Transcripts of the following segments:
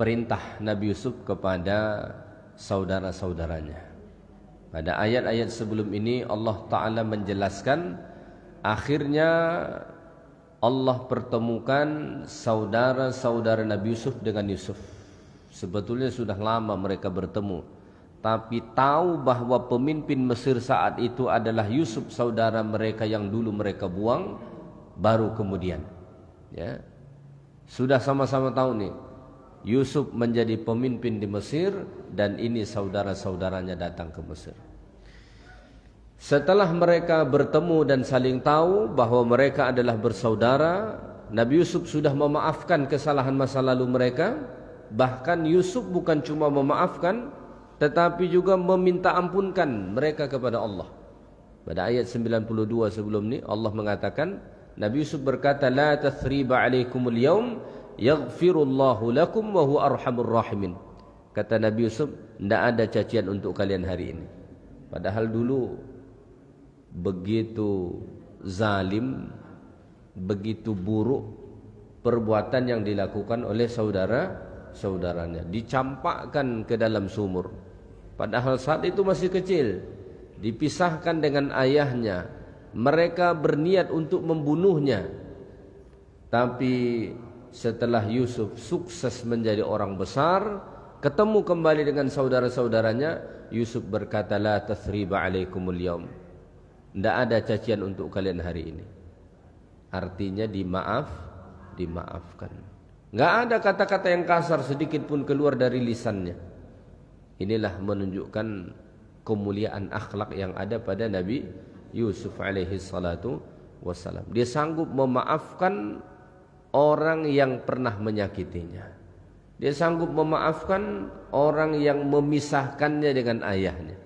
perintah Nabi Yusuf kepada saudara-saudaranya. Pada ayat-ayat sebelum ini Allah Ta'ala menjelaskan akhirnya Allah pertemukan saudara-saudara Nabi Yusuf dengan Yusuf. Sebetulnya sudah lama mereka bertemu, tapi tahu bahwa pemimpin Mesir saat itu adalah Yusuf, saudara mereka yang dulu mereka buang, baru kemudian ya, sudah sama-sama tahu nih Yusuf menjadi pemimpin di Mesir dan ini saudara-saudaranya datang ke Mesir. Setelah mereka bertemu dan saling tahu bahwa mereka adalah bersaudara, Nabi Yusuf sudah memaafkan kesalahan masa lalu mereka. Bahkan Yusuf bukan cuma memaafkan, tetapi juga meminta ampunkan mereka kepada Allah. Pada ayat 92 sebelum ini Allah mengatakan, Nabi Yusuf berkata, la tathriba alaikumul yaum yaghfirullahu lakum wa huwa arhamur rahimin. Kata Nabi Yusuf, tidak ada cacian untuk kalian hari ini. Padahal dulu begitu zalim, begitu buruk perbuatan yang dilakukan oleh saudaranya, dicampakkan ke dalam sumur. Padahal saat itu masih kecil, dipisahkan dengan ayahnya. Mereka berniat untuk membunuhnya. Tapi setelah Yusuf sukses menjadi orang besar, ketemu kembali dengan saudara-saudaranya, Yusuf berkata, la tathriba alaikumul yaum. Tidak ada cacian untuk kalian hari ini. Artinya dimaafkan. Nggak ada kata-kata yang kasar sedikit pun keluar dari lisannya. Inilah menunjukkan kemuliaan akhlak yang ada pada Nabi Yusuf alaihi salatu wassalam. Dia sanggup memaafkan orang yang pernah menyakitinya. Dia sanggup memaafkan orang yang memisahkannya dengan ayahnya.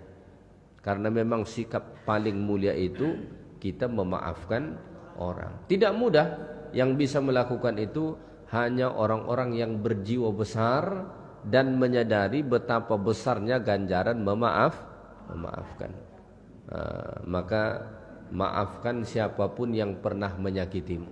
Karena memang sikap paling mulia itu kita memaafkan orang. Tidak mudah, yang bisa melakukan itu hanya orang-orang yang berjiwa besar dan menyadari betapa besarnya ganjaran memaafkan. Maka maafkan siapapun yang pernah menyakitimu.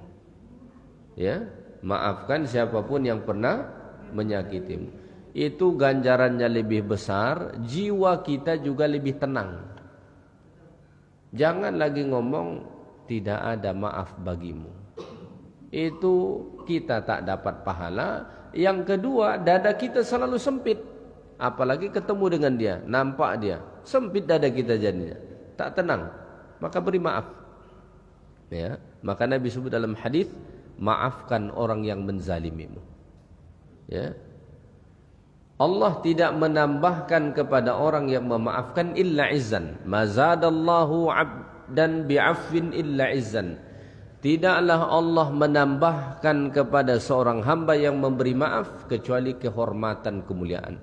Ya, maafkan siapapun yang pernah menyakitimu. Itu ganjarannya lebih besar, jiwa kita juga lebih tenang. Jangan lagi ngomong tidak ada maaf bagimu. Itu kita tak dapat pahala. Yang kedua, dada kita selalu sempit. Apalagi ketemu dengan dia, nampak dia, sempit dada kita jadinya, tak tenang. Maka beri maaf. Ya, maka Nabi sebut dalam hadis, maafkan orang yang menzalimimu. Ya. Allah tidak menambahkan kepada orang yang memaafkan illa izzan. Mazadallahu abdan bi'afwin illa izzan. Tidaklah Allah menambahkan kepada seorang hamba yang memberi maaf kecuali kehormatan, kemuliaan.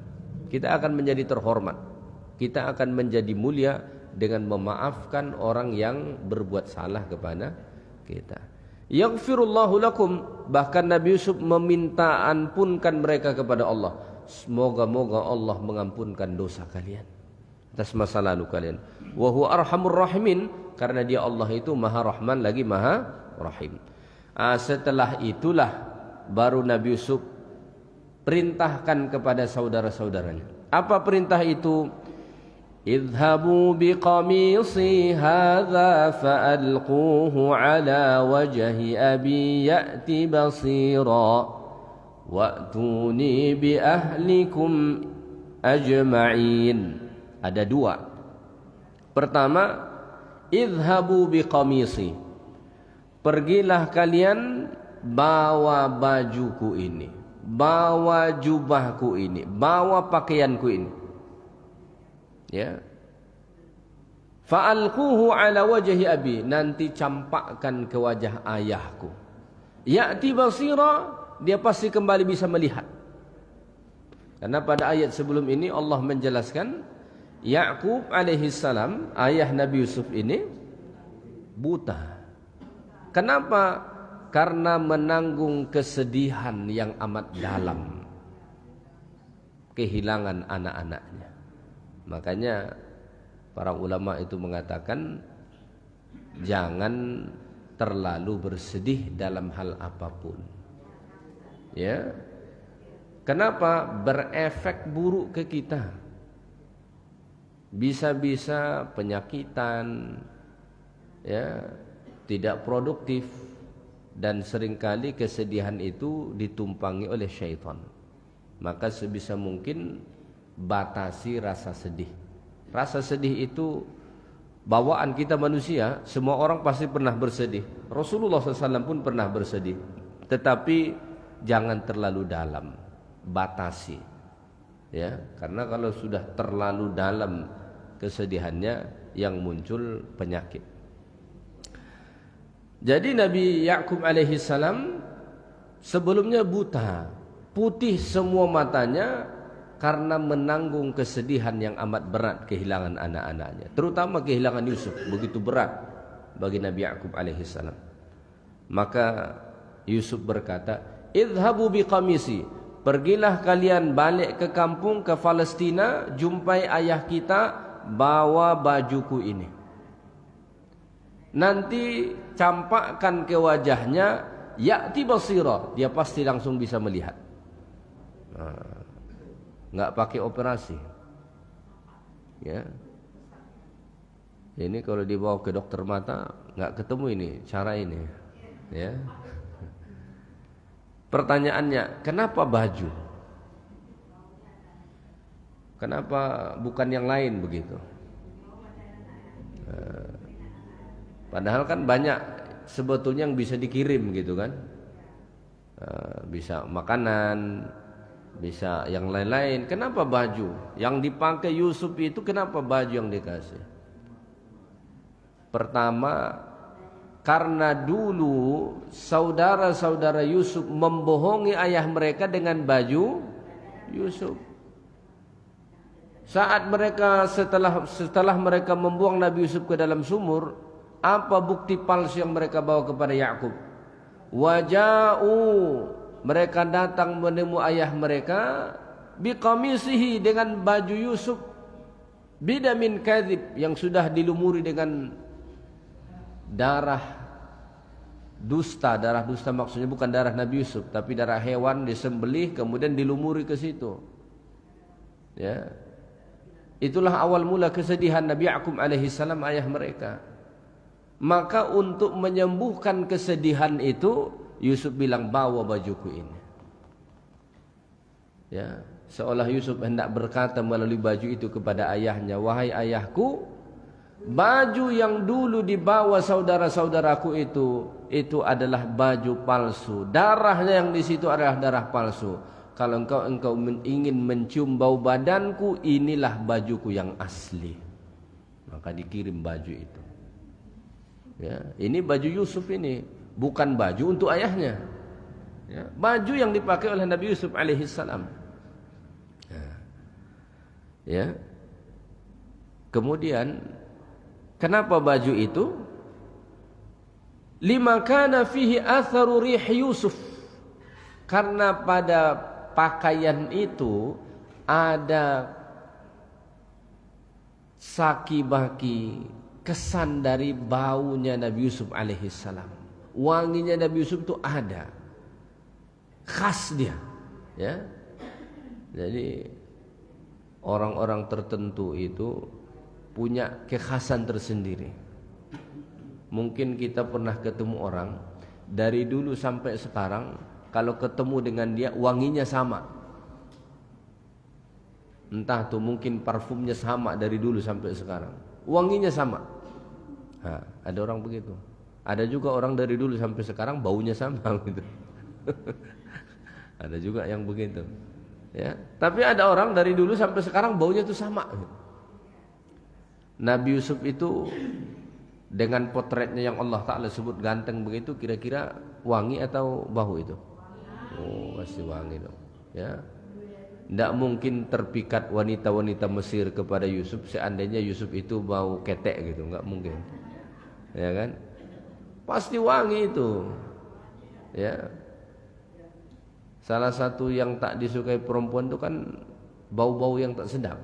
Kita akan menjadi terhormat. Kita akan menjadi mulia dengan memaafkan orang yang berbuat salah kepada kita. Yaghfirullahu lakum. Bahkan Nabi Yusuf meminta ampunkan mereka kepada Allah. Semoga-moga Allah mengampunkan dosa kalian atas masa lalu kalian. Wa huwa arhamur rahimin. Karena dia Allah itu maha rahman lagi maha rahim. Setelah itulah baru Nabi Yusuf perintahkan kepada saudara-saudaranya. Apa perintah itu? Idhabu biqamisi hadha fa'alquhu ala wajhi abi ya'ti basira wa'tuni bi ahlikum ajma'in. Ada dua. Pertama, idhabu biqamisi. Pergilah kalian bawa bajuku ini, bawa jubahku ini, bawa pakaianku ini. Ya. Fa'alquhu ala wajhi abi. Nanti campakkan ke wajah ayahku. Ya'ti basira. Dia pasti kembali bisa melihat. Karena pada ayat sebelum ini Allah menjelaskan Ya'qub alaihissalam, ayah Nabi Yusuf ini buta. Kenapa? Karena menanggung kesedihan yang amat dalam, kehilangan anak-anaknya. Makanya para ulama itu mengatakan jangan terlalu bersedih dalam hal apapun. Ya, Kenapa? Berefek buruk ke kita. Bisa-bisa penyakitan, ya, tidak produktif, dan seringkali kesedihan itu ditumpangi oleh syaitan. Maka sebisa mungkin batasi rasa sedih. Rasa sedih itu bawaan kita manusia. Semua orang pasti pernah bersedih. Rasulullah SAW pun pernah bersedih. Tetapi jangan terlalu dalam, batasi, ya, karena kalau sudah terlalu dalam kesedihannya yang muncul penyakit. Jadi Nabi Yakub alaihi salam sebelumnya buta, putih semua matanya karena menanggung kesedihan yang amat berat kehilangan anak-anaknya, terutama kehilangan Yusuf, begitu berat bagi Nabi Yakub alaihi salam. Maka Yusuf berkata, "Idhabu biqamisi, pergilah kalian balik ke kampung, ke Palestina, jumpai ayah kita, bawa bajuku ini. Nanti campakkan ke wajahnya, ya'ti basira, dia pasti langsung bisa melihat." Nggak pakai operasi, ya. Ini kalau dibawa ke dokter mata nggak ketemu ini cara ini, ya. Pertanyaannya, kenapa baju? Kenapa bukan yang lain begitu? Padahal kan banyak sebetulnya yang bisa dikirim gitu kan. Bisa makanan, bisa yang lain-lain. Kenapa baju? Yang dipakai Yusuf itu kenapa baju yang dikasih? Pertama, karena dulu saudara-saudara Yusuf membohongi ayah mereka dengan baju Yusuf. Saat mereka setelah mereka membuang Nabi Yusuf ke dalam sumur, apa bukti palsu yang mereka bawa kepada Yakub? Waja'u, mereka datang menemui ayah mereka biqamisihi, dengan baju Yusuf, bidamin kadzib, yang sudah dilumuri dengan darah dusta. Darah dusta maksudnya bukan darah Nabi Yusuf, tapi darah hewan disembelih kemudian dilumuri ke situ, ya. Itulah awal mula kesedihan Nabi Yakub alaihi salam ayah mereka. Maka untuk menyembuhkan kesedihan itu, Yusuf bilang, bawa bajuku ini, ya. Seolah Yusuf hendak berkata melalui baju itu kepada ayahnya, wahai ayahku, baju yang dulu dibawa saudara-saudaraku itu adalah baju palsu. Darahnya yang di situ adalah darah palsu. Kalau engkau ingin mencium bau badanku, inilah bajuku yang asli. Maka dikirim baju itu. Ya, ini baju Yusuf ini, bukan baju untuk ayahnya. Ya, baju yang dipakai oleh Nabi Yusuf alaihissalam. Ya. Kemudian kenapa baju itu? Lima kana fihi atharu rih Yusuf. Karena pada pakaian itu ada saki-baki, kesan dari baunya Nabi Yusuf alaihissalam. Wanginya Nabi Yusuf itu ada, khas dia, ya. Jadi orang-orang tertentu itu punya kekhasan tersendiri. Mungkin kita pernah ketemu orang dari dulu sampai sekarang, kalau ketemu dengan dia wanginya sama. Entah tuh, mungkin parfumnya sama dari dulu sampai sekarang, wanginya sama. Ada orang begitu. Ada juga orang dari dulu sampai sekarang baunya sama gitu. Ada juga yang begitu, ya. Tapi ada orang dari dulu sampai sekarang baunya itu sama. Nabi Yusuf itu dengan potretnya yang Allah Ta'ala sebut ganteng begitu, kira-kira wangi atau bau itu? Oh, pasti wangi dong, ya. Tidak mungkin terpikat wanita-wanita Mesir kepada Yusuf seandainya Yusuf itu bau ketek gitu, nggak mungkin, ya kan? Pasti wangi itu, ya. Salah satu yang tak disukai perempuan itu kan bau-bau yang tak sedap.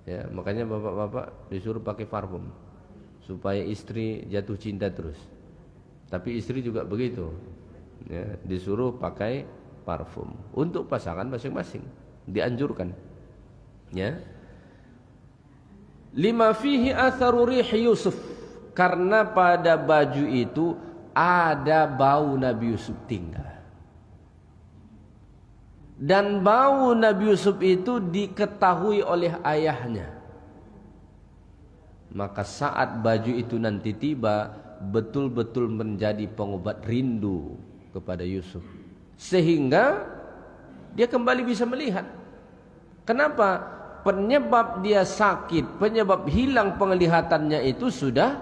Ya, makanya bapak-bapak disuruh pakai parfum supaya istri jatuh cinta terus. Tapi istri juga begitu, ya, disuruh pakai parfum untuk pasangan masing-masing, dianjurkan. Ya. Lima fihi atharu rih Yusuf, karena pada baju itu ada bau Nabi Yusuf tinggal. Dan bau Nabi Yusuf itu diketahui oleh ayahnya. Maka saat baju itu nanti tiba, betul-betul menjadi pengobat rindu kepada Yusuf, sehingga dia kembali bisa melihat. Kenapa? Penyebab dia sakit, penyebab hilang penglihatannya itu sudah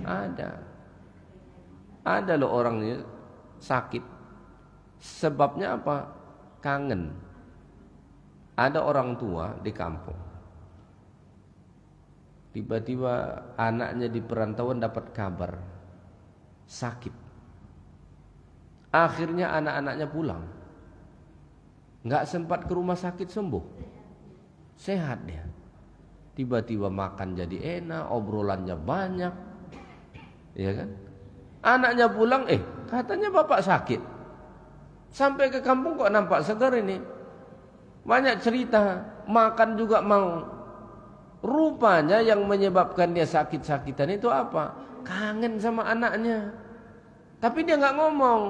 ada. Ada loh orangnya sakit. Sebabnya apa? Kangen. Ada orang tua di kampung, tiba-tiba anaknya di perantauan dapat kabar sakit. Akhirnya anak-anaknya pulang, nggak sempat ke rumah sakit sembuh, sehat dia. Tiba-tiba makan jadi enak, obrolannya banyak, ya kan? Anaknya pulang, katanya bapak sakit. Sampai ke kampung kok nampak segar ini. Banyak cerita, makan juga mau. Rupanya yang menyebabkan dia sakit-sakitan itu apa? Kangen sama anaknya. Tapi dia nggak ngomong.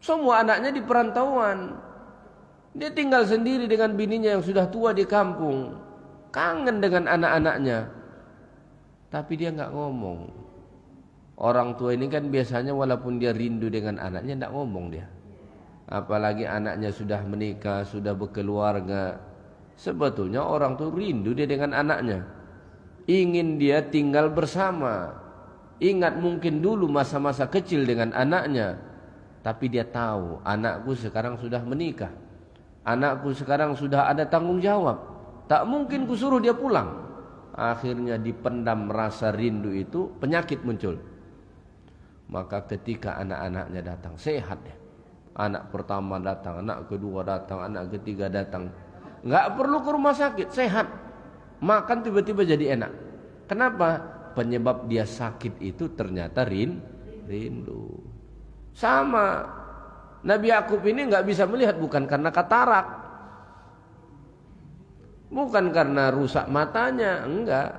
Semua anaknya di perantauan. Dia tinggal sendiri dengan bininya yang sudah tua di kampung. Kangen dengan anak-anaknya. Tapi dia nggak ngomong. Orang tua ini kan biasanya walaupun dia rindu dengan anaknya, tidak ngomong dia. Apalagi anaknya sudah menikah, sudah berkeluarga. Sebetulnya orang tua rindu dia dengan anaknya, ingin dia tinggal bersama. Ingat mungkin dulu masa-masa kecil dengan anaknya. Tapi dia tahu, anakku sekarang sudah menikah, anakku sekarang sudah ada tanggung jawab, tak mungkin kusuruh dia pulang. Akhirnya dipendam rasa rindu itu, penyakit muncul. Maka ketika anak-anaknya datang, sehat ya. Anak pertama datang, anak kedua datang, anak ketiga datang. Nggak perlu ke rumah sakit, sehat. Makan tiba-tiba jadi enak. Kenapa? Penyebab dia sakit itu ternyata rindu. Sama Nabi Yakub ini nggak bisa melihat bukan karena katarak, bukan karena rusak matanya, enggak.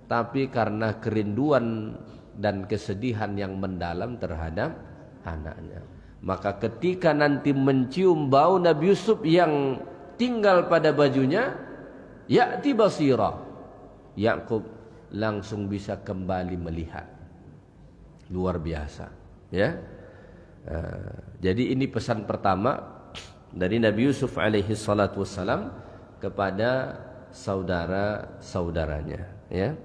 Tapi karena kerinduan dan kesedihan yang mendalam terhadap anaknya. Maka ketika nanti mencium bau Nabi Yusuf yang tinggal pada bajunya, ya'ti basira, Yakub langsung bisa kembali melihat. Luar biasa, ya. Jadi ini pesan pertama dari Nabi Yusuf alaihi salatu wassalam kepada saudara-saudaranya, ya.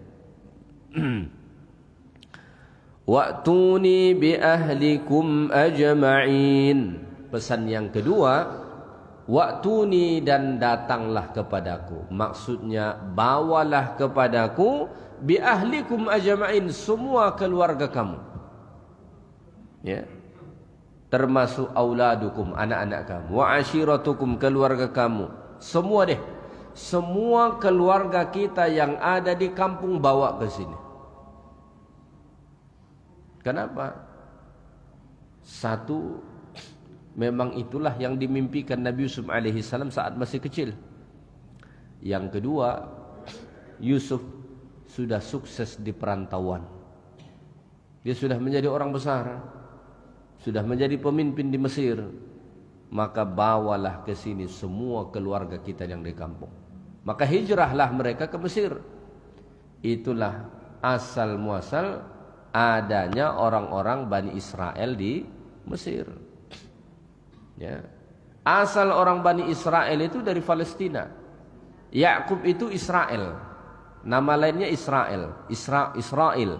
Wa'tuni bi ahlikum ajma'in. Pesan yang kedua, wa'tuni, dan datanglah kepadaku. Maksudnya bawalah kepadaku bi ahlikum ajma'in, semua keluarga kamu. Ya. Termasuk auladukum, anak-anak kamu, wa ashiratukum, keluarga kamu. Semua deh. Semua keluarga kita yang ada di kampung bawa ke sini. Kenapa? Satu, memang itulah yang dimimpikan Nabi Yusuf alaihi salam saat masih kecil. Yang kedua, Yusuf sudah sukses di perantauan. Dia sudah menjadi orang besar, sudah menjadi pemimpin di Mesir. Maka bawalah ke sini semua keluarga kita yang di kampung. Maka hijrahlah mereka ke Mesir. Itulah asal muasal adanya orang-orang Bani Israel di Mesir. Ya. Asal orang Bani Israel itu dari Palestina. Yakub itu Israel, nama lainnya Israel, Israel.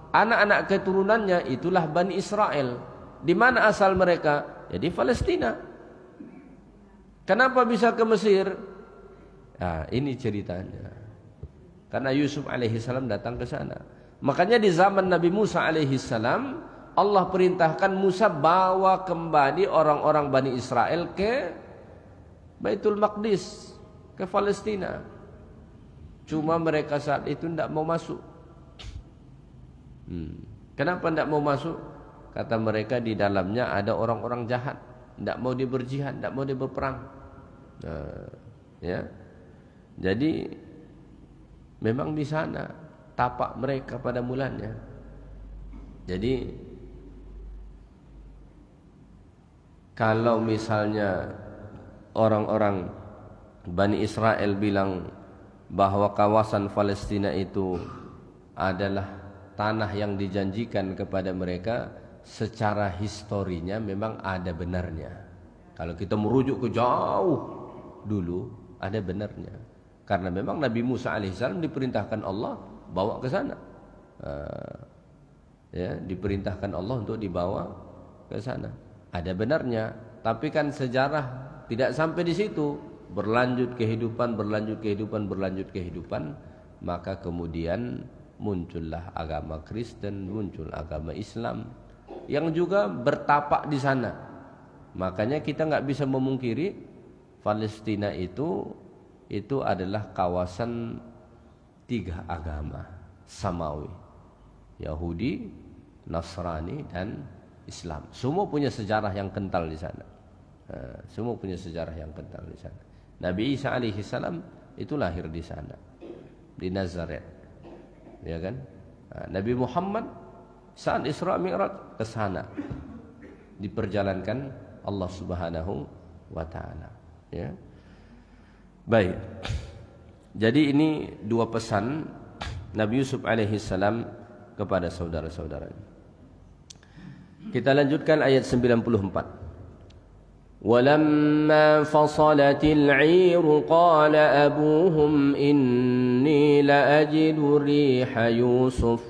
Anak-anak keturunannya itulah Bani Israel. Di mana asal mereka? Ya di Palestina. Kenapa bisa ke Mesir? Nah, ini ceritanya. Karena Yusuf alaihi salam datang ke sana. Makanya di zaman Nabi Musa alaihi salam, Allah perintahkan Musa bawa kembali orang-orang Bani Israel ke Baitul Maqdis, ke Palestina. Cuma mereka saat itu tidak mau masuk. Kenapa tidak mau masuk? Kata mereka di dalamnya ada orang-orang jahat. tidak mau dia berjihad, tidak mau dia berperang. Ya. Jadi memang di sana tapak mereka pada mulanya. Jadi kalau misalnya orang-orang Bani Israel bilang bahwa kawasan Palestina itu adalah tanah yang dijanjikan kepada mereka, secara historinya memang ada benarnya. Kalau kita merujuk ke jauh dulu, ada benarnya. Karena memang Nabi Musa alaihissalam diperintahkan Allah bawa ke sana. Ya, diperintahkan Allah untuk dibawa ke sana. Ada benarnya, tapi kan sejarah tidak sampai di situ. Berlanjut kehidupan, maka kemudian muncullah agama Kristen, muncul agama Islam yang juga bertapak di sana. Makanya kita nggak bisa memungkiri Palestina itu adalah kawasan 3 agama samawi, Yahudi, Nasrani, dan Islam. Semua punya sejarah yang kental di sana. Semua punya sejarah yang kental di sana. Nabi Isa alaihissalam itu lahir di sana, di Nazaret, ya kan? Nabi Muhammad saat Isra Mi'raj ke sana, diperjalankan Allah Subhanahu wa taala, ya. Baik. Jadi ini 2 pesan Nabi Yusuf alaihissalam kepada saudara-saudaranya. Kita lanjutkan ayat 94. وَلَمَّا فَصَلَتِ الْعِيرُ قَالَ أَبُوهُمْ إِنِّي لَأَجِدُ رِيحَ يُوسُفَ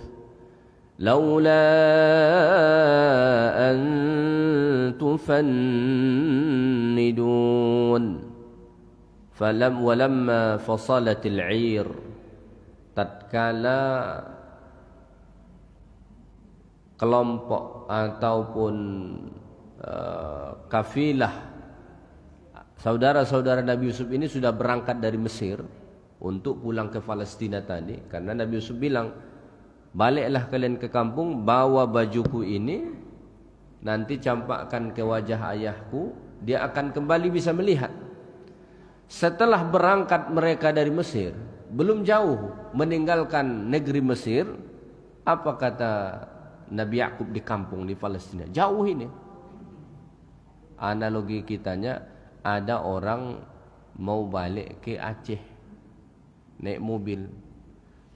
لَوْلَا أَن تُفَنِّدُونَ وَلَمَّا فَصَلَتِ الْعِيرُ, tatkala kelompok ataupun kafilah saudara-saudara Nabi Yusuf ini sudah berangkat dari Mesir untuk pulang ke Palestina tadi, karena Nabi Yusuf bilang, baliklah kalian ke kampung, bawa bajuku ini, nanti campakkan ke wajah ayahku, dia akan kembali bisa melihat. Setelah berangkat mereka dari Mesir, belum jauh meninggalkan negeri Mesir, apa kata Nabi Yakub di kampung di Palestina? Jauh ini. Analogi kitanya, ada orang mau balik ke Aceh naik mobil,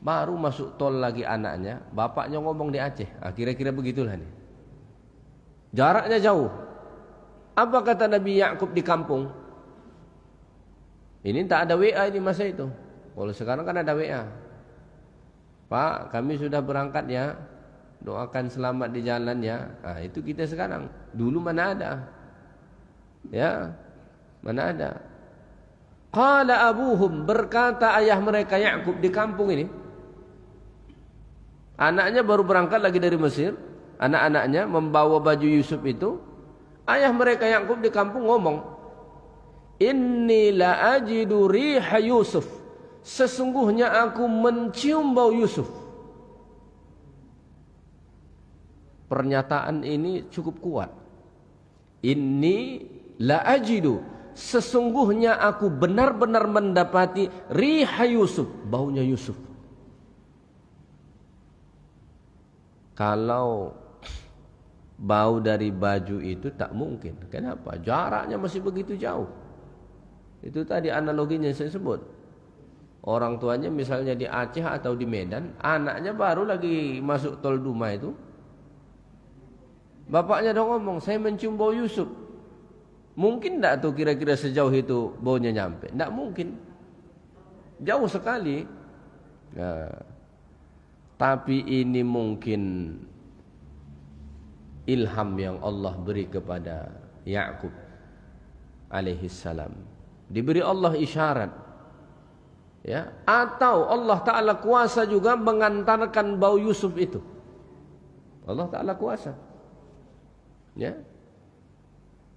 baru masuk tol lagi anaknya, bapaknya ngomong di Aceh. Kira-kira begitulah nih. Jaraknya jauh. Apa kata Nabi Yakub di kampung? Ini tak ada WA di masa itu. Kalau sekarang kan ada WA. Pak, kami sudah berangkat ya, doakan selamat di jalan ya. Itu kita sekarang. Dulu mana ada? Ya, mana ada? Qala abuhum, berkata ayah mereka Yakub di kampung ini. Anaknya baru berangkat lagi dari Mesir, anak-anaknya membawa baju Yusuf itu. Ayah mereka Yakub di kampung ngomong, inni la ajidu riha Yusuf, sesungguhnya aku mencium bau Yusuf. Pernyataan ini cukup kuat. Inni la ajidu, sesungguhnya aku benar-benar mendapati riha Yusuf, baunya Yusuf. Kalau bau dari baju itu tak mungkin. Kenapa? Jaraknya masih begitu jauh. Itu tadi analoginya saya sebut. Orang tuanya misalnya di Aceh atau di Medan, anaknya baru lagi masuk tol Duma itu, bapaknya dong ngomong, saya mencium bau Yusuf. Mungkin tidak tuh kira-kira sejauh itu baunya nyampe? Tidak mungkin. Jauh sekali. Nah, tapi ini mungkin ilham yang Allah beri kepada Yakub alaihissalam. Diberi Allah isyarat. Ya, atau Allah Ta'ala kuasa juga mengantarkan bau Yusuf itu. Allah Ta'ala kuasa. Ya.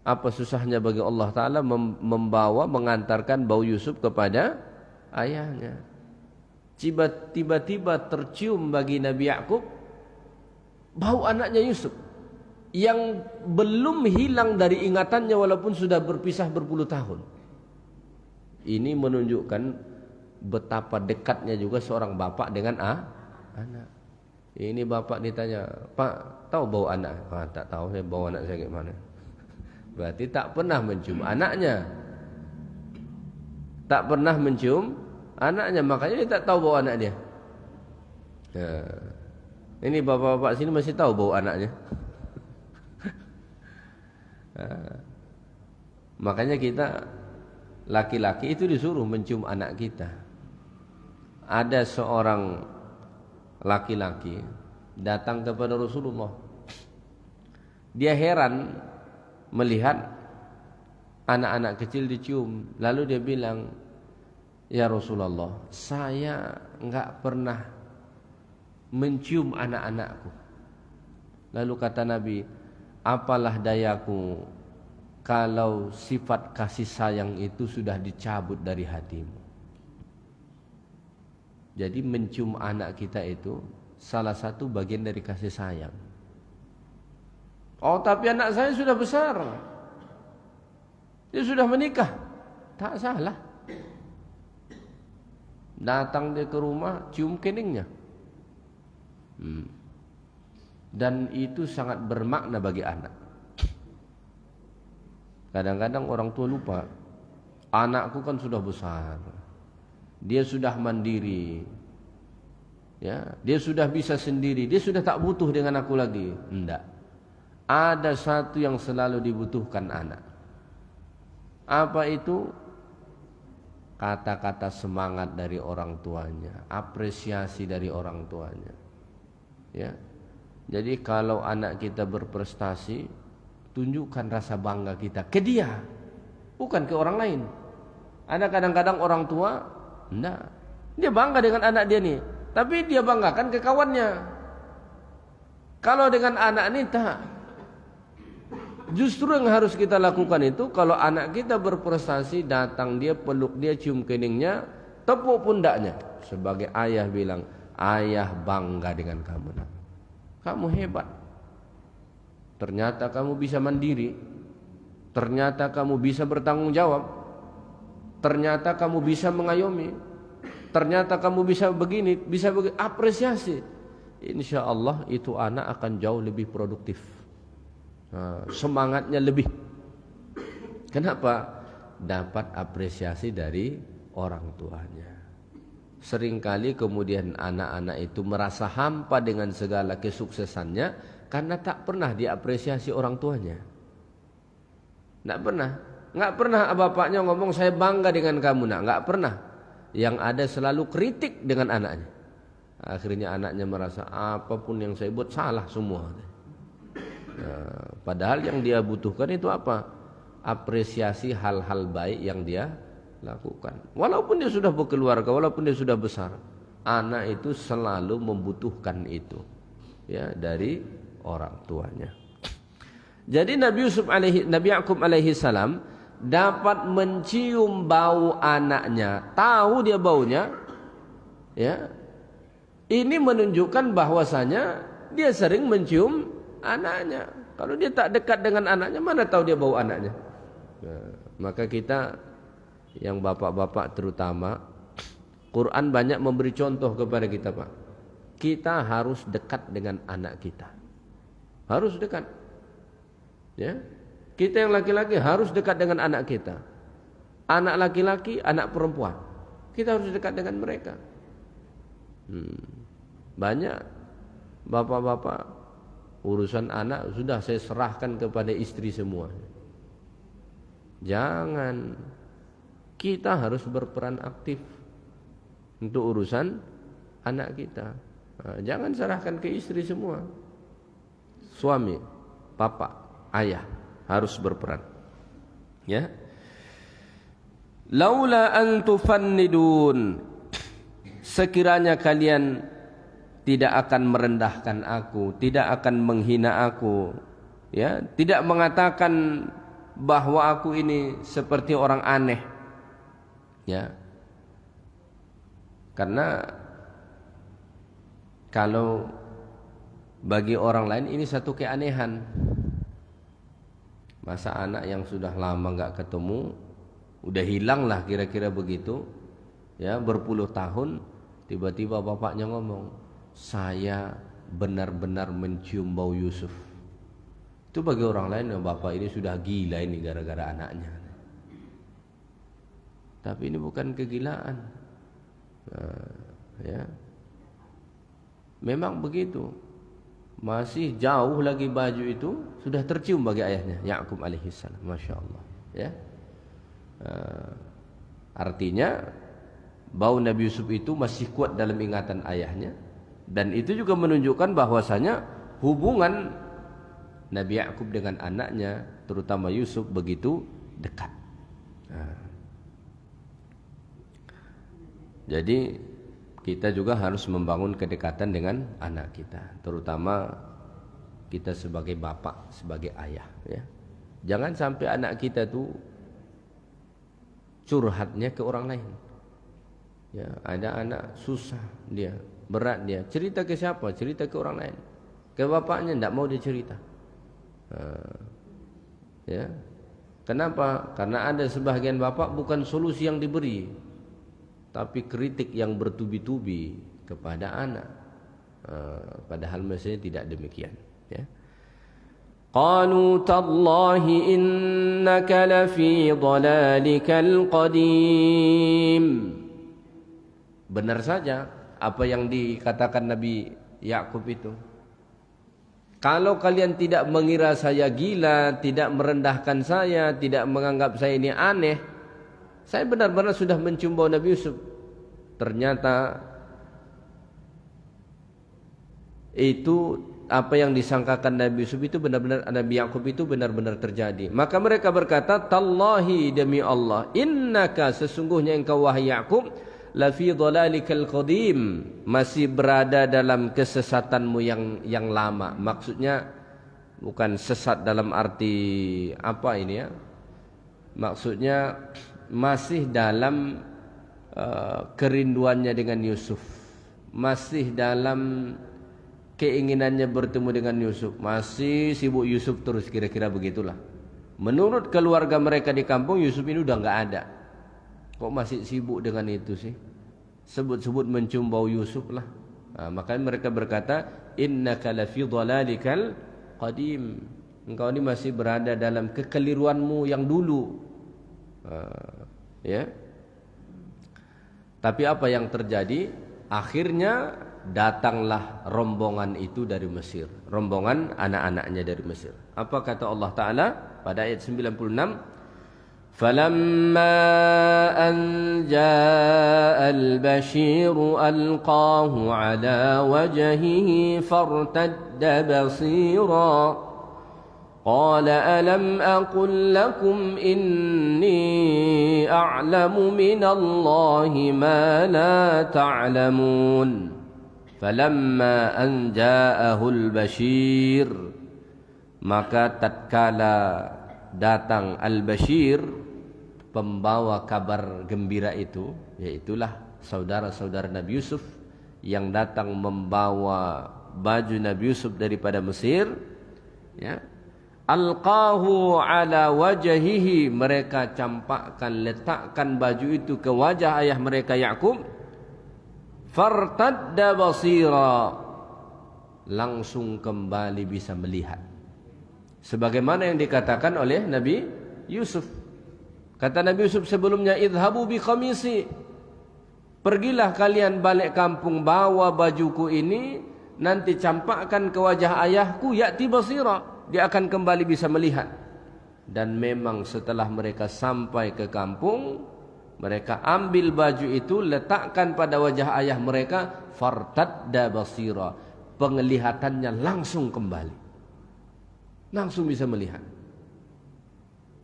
Apa susahnya bagi Allah Ta'ala membawa, mengantarkan bau Yusuf kepada ayahnya. Tiba-tiba tercium bagi Nabi Yakub bau anaknya Yusuf. yang belum hilang dari ingatannya walaupun sudah berpisah berpuluh tahun. Ini menunjukkan betapa dekatnya juga seorang bapak dengan anak. Ini bapak ditanya, "Pak, tahu bau anak?" "Ah, tak tahu, saya bau anak saya gimana." Berarti tak pernah mencium anaknya. Tak pernah mencium anaknya, makanya dia tak tahu bau anak dia. Ini bapak-bapak sini masih tahu bau anaknya. Makanya kita laki-laki itu disuruh mencium anak kita. Ada seorang laki-laki datang kepada Rasulullah. Dia heran melihat anak-anak kecil dicium. Lalu dia bilang, "Ya Rasulullah, saya enggak pernah mencium anak-anakku." Lalu kata Nabi, "Apalah dayaku kalau sifat kasih sayang itu sudah dicabut dari hatimu." Jadi mencium anak kita itu salah satu bagian dari kasih sayang. "Oh, tapi anak saya sudah besar, dia sudah menikah." Tak salah. Datang dia ke rumah, cium keningnya. Dan itu sangat bermakna bagi anak. Kadang-kadang orang tua lupa, anakku kan sudah besar, dia sudah mandiri, ya, dia sudah bisa sendiri, dia sudah tak butuh dengan aku lagi. Enggak. Ada satu yang selalu dibutuhkan anak. Apa itu? Kata-kata semangat dari orang tuanya, apresiasi dari orang tuanya. Ya. Jadi kalau anak kita berprestasi, tunjukkan rasa bangga kita ke dia, bukan ke orang lain. Ada kadang-kadang orang tua, enggak, dia bangga dengan anak dia nih, tapi dia banggakan ke kawannya. Kalau dengan anak ini tak. Justru yang harus kita lakukan itu, kalau anak kita berprestasi, datang dia, peluk dia, cium keningnya, tepuk pundaknya. Sebagai ayah bilang, "Ayah bangga dengan kamu, nak. Kamu hebat. Ternyata kamu bisa mandiri. Ternyata kamu bisa bertanggung jawab. Ternyata kamu bisa mengayomi. Ternyata kamu bisa begini, bisa begini." Apresiasi. Insya Allah itu anak akan jauh lebih produktif. Semangatnya lebih. Kenapa? Dapat apresiasi dari orang tuanya. Seringkali kemudian anak-anak itu merasa hampa dengan segala kesuksesannya karena tak pernah diapresiasi orang tuanya. Nggak pernah bapaknya ngomong, "Saya bangga dengan kamu, nak." Nggak pernah. Yang ada selalu kritik dengan anaknya. Akhirnya anaknya merasa apapun yang saya buat salah semua. Padahal yang dia butuhkan itu apa? Apresiasi hal-hal baik yang dia lakukan. Walaupun dia sudah berkeluarga, walaupun dia sudah besar, anak itu selalu membutuhkan itu, ya, dari orang tuanya. Jadi Nabi Yakub alaihi salam dapat mencium bau anaknya, tahu dia baunya, ya. Ini menunjukkan bahwasanya dia sering mencium anaknya. Kalau dia tak dekat dengan anaknya, mana tahu dia bau anaknya. Maka kita yang bapak-bapak terutama, Quran banyak memberi contoh kepada kita, Pak. Kita harus dekat dengan anak kita. Harus dekat. Ya. Kita yang laki-laki harus dekat dengan anak kita. Anak laki-laki, anak perempuan, kita harus dekat dengan mereka. Banyak bapak-bapak urusan anak sudah saya serahkan kepada istri semua. Jangan. Kita harus berperan aktif untuk urusan anak kita. Jangan serahkan ke istri semua. Suami, papa, ayah harus berperan. Ya. Laula an tufannidun, sekiranya kalian tidak akan merendahkan aku, tidak akan menghina aku, ya, tidak mengatakan bahwa aku ini seperti orang aneh, ya. Karena kalau bagi orang lain ini satu keanehan, Masa anak yang sudah lama nggak ketemu, udah hilang lah kira-kira begitu, ya berpuluh tahun, tiba-tiba bapaknya ngomong, saya benar-benar mencium bau Yusuf. Itu bagi orang lain, ya, bapak ini sudah gila ini gara-gara anaknya. Tapi ini bukan kegilaan, ya. Memang begitu. Masih jauh lagi baju itu sudah tercium bagi ayahnya Yakub alaihissalam. Masya Allah, ya. Artinya bau Nabi Yusuf itu masih kuat dalam ingatan ayahnya, dan itu juga menunjukkan bahwasanya hubungan Nabi Yakub dengan anaknya, terutama Yusuf, begitu dekat. Jadi kita juga harus membangun kedekatan dengan anak kita, terutama kita sebagai bapak, sebagai ayah, ya. Jangan sampai anak kita tuh curhatnya ke orang lain. Ya, ada anak susah dia, berat dia, cerita ke siapa? Cerita ke orang lain. Ke bapaknya tidak mau dia cerita. Ya. Kenapa? Karena ada sebagian bapak bukan solusi yang diberi, tapi kritik yang bertubi-tubi kepada anak. Padahal mestinya tidak demikian, ya. Qalu tallahi innaka lafi dhalalikal qadim. Benar saja apa yang dikatakan Nabi Yakub itu. Kalau kalian tidak mengira saya gila, tidak merendahkan saya, tidak menganggap saya ini aneh, saya benar-benar sudah mencium bau Nabi Yusuf. Ternyata itu apa yang disangkakan Nabi Yusuf itu benar-benar, Nabi Yakub itu benar-benar terjadi. Maka mereka berkata, tallahi, demi Allah, innaka, sesungguhnya engkau wahai Yakub, lafi dhalalikal qadim, masih berada dalam kesesatanmu yang lama. Maksudnya bukan sesat dalam arti apa ini, ya. Maksudnya masih dalam kerinduannya dengan Yusuf, masih dalam keinginannya bertemu dengan Yusuf, masih sibuk Yusuf terus, kira-kira begitulah. Menurut keluarga mereka di kampung, Yusuf ini udah nggak ada. Kok masih sibuk dengan itu sih? Sebut-sebut mencium bau Yusuf lah. Makanya mereka berkata, innaka lafi dhalalikal qadim. Engkau ini masih berada dalam kekeliruanmu yang dulu. Ya. Tapi apa yang terjadi? Akhirnya datanglah rombongan itu dari Mesir, rombongan anak-anaknya dari Mesir. Apa kata Allah Ta'ala pada ayat 96? فَلَمَّا أَنْ جَاءَ الْبَشِيرُ أَلْقَاهُ عَلَى وَجْهِهِ فَارْتَدَّ بَصِيرًا قَالَ أَلَمْ أَقُلْ لَكُمْ إِنِّي أَعْلَمُ مِنَ اللَّهِ مَا لَا تَعْلَمُونَ فَلَمَّا أَنْ جَاءَهُ الْبَشِيرُ, maka tatkala datang Al-Bashir, pembawa kabar gembira itu, yaitulah saudara-saudara Nabi Yusuf yang datang membawa baju Nabi Yusuf daripada Mesir, ya. Alqahu ala wajhihi, mereka campakkan, letakkan baju itu ke wajah ayah mereka Yakub. Fartadda basira, langsung kembali bisa melihat. Sebagaimana yang dikatakan oleh Nabi Yusuf. Kata Nabi Yusuf sebelumnya, idhabu bi khamisi, pergilah kalian balik kampung, bawa bajuku ini, nanti campakkan ke wajah ayahku, ya'ti basira, dia akan kembali bisa melihat. Dan memang setelah mereka sampai ke kampung, mereka ambil baju itu, letakkan pada wajah ayah mereka, fartadda basira, penglihatannya langsung kembali, langsung bisa melihat.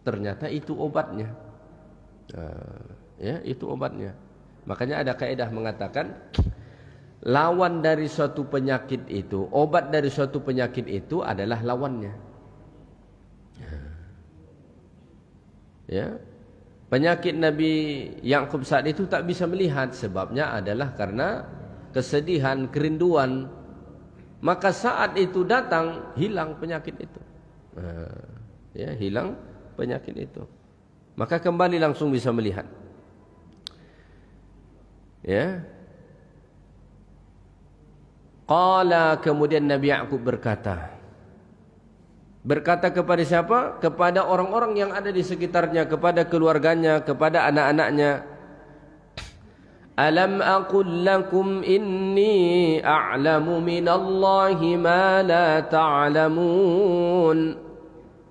Ternyata itu obatnya. Ya, itu obatnya. Makanya ada kaidah mengatakan, lawan dari suatu penyakit itu, obat dari suatu penyakit itu adalah lawannya. Ya. Penyakit Nabi Yakub saat itu tak bisa melihat, sebabnya adalah karena kesedihan, kerinduan. Maka saat itu datang, hilang penyakit itu. Ya, hilang penyakit itu. Maka kembali langsung bisa melihat. Ya. Qala, kemudian Nabi Ya'qub berkata. Berkata kepada siapa? Kepada orang-orang yang ada di sekitarnya, kepada keluarganya, kepada anak-anaknya. Alam aqul lakum inni a'lamu minallahi ma la ta'lamun.